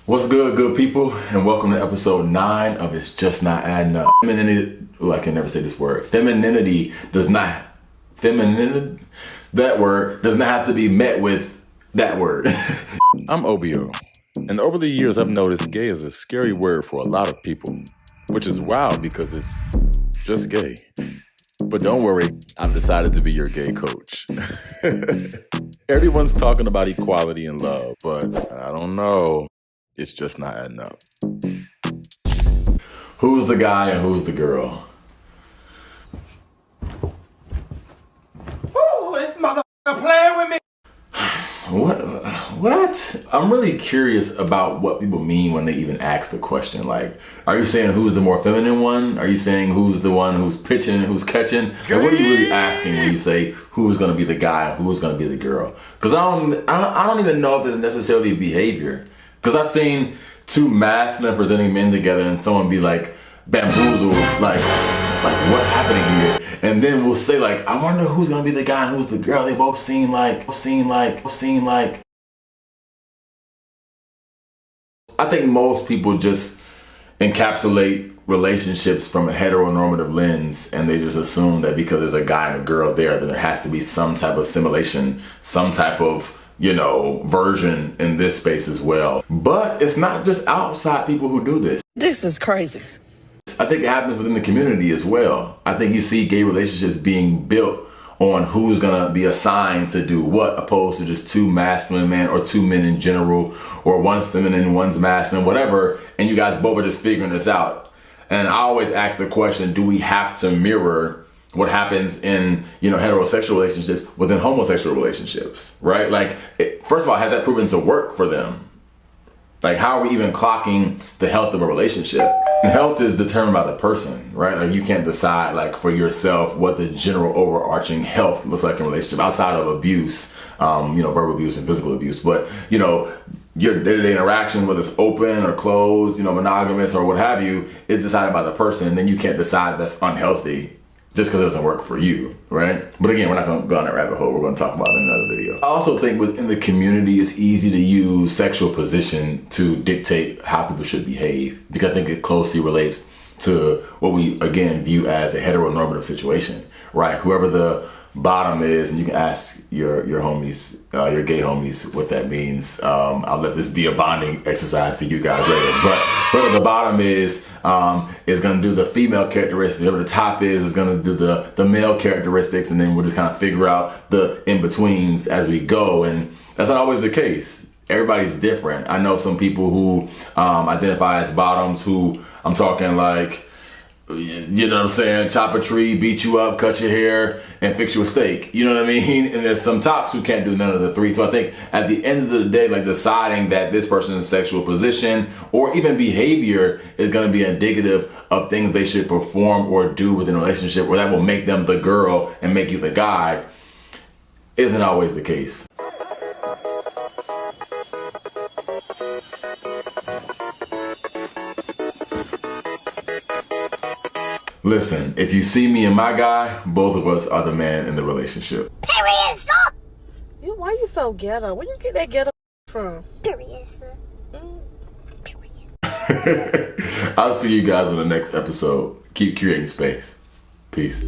What's good people, and welcome to episode 9 of It's Just Not Adding Up. Femininity, I can never say this word. Femininity does not, that word does not have to be met with that word. I'm OBO, and over the years I've noticed gay is a scary word for a lot of people, which is wild because it's just gay. But don't worry, I've decided to be your gay coach. Everyone's talking about equality and love, but I don't know. It's just not adding up. Who's the guy and who's the girl? Ooh, this motherfucker playing with me. What? I'm really curious about what people mean when they even ask the question. Like, are you saying who's the more feminine one? Are you saying who's the one who's pitching and who's catching? Like, what are you really asking when you say who's going to be the guy and who's going to be the girl? Because I don't even know if it's necessarily behavior. Because I've seen two masculine presenting men together and someone be like bamboozled, like what's happening here? And then we'll say like, I wonder who's gonna be the guy and who's the girl. They both seem like. I think most people just encapsulate relationships from a heteronormative lens, and they just assume that because there's a guy and a girl there, then there has to be some type of simulation, some type of version in this space as well. But it's not just outside people who do this. This is crazy. I think it happens within the community as well. I think you see gay relationships being built on who's gonna be assigned to do what, opposed to just two masculine men or two men in general, or one's feminine, one's masculine, whatever, and you guys both are just figuring this out. And I always ask the question, do we have to mirror what happens in heterosexual relationships within homosexual relationships, right? Like, first of all, has that proven to work for them? Like, how are we even clocking the health of a relationship? And health is determined by the person, right? Like, you can't decide like for yourself what the general overarching health looks like in a relationship outside of abuse, verbal abuse and physical abuse. But your day-to-day interaction, whether it's open or closed, monogamous or what have you, is decided by the person. And then you can't decide that's unhealthy just because it doesn't work for you, right? But again, we're not going to go on that rabbit hole. We're going to talk about it in another video. I also think within the community, it's easy to use sexual position to dictate how people should behave, because I think it closely relates to what we, again, view as a heteronormative situation, right? Whoever the bottom is, and you can ask your homies, your gay homies, what that means. I'll let this be a bonding exercise for you guys later. But whoever the bottom is gonna do the female characteristics. Whoever the top is gonna do the male characteristics, and then we'll just kind of figure out the in-betweens as we go. And that's not always the case. Everybody's different. I know some people who identify as bottoms, who I'm talking like, you know what I'm saying, chop a tree, beat you up, cut your hair, and fix you a steak. You know what I mean? And there's some tops who can't do none of the three. So I think at the end of the day, like, deciding that this person's sexual position or even behavior is going to be indicative of things they should perform or do within a relationship, or that will make them the girl and make you the guy, isn't always the case. Listen, if you see me and my guy, both of us are the man in the relationship. Period, sir. Why you so ghetto? Where you get that ghetto from? Period, sir. Period. I'll see you guys on the next episode. Keep creating space. Peace.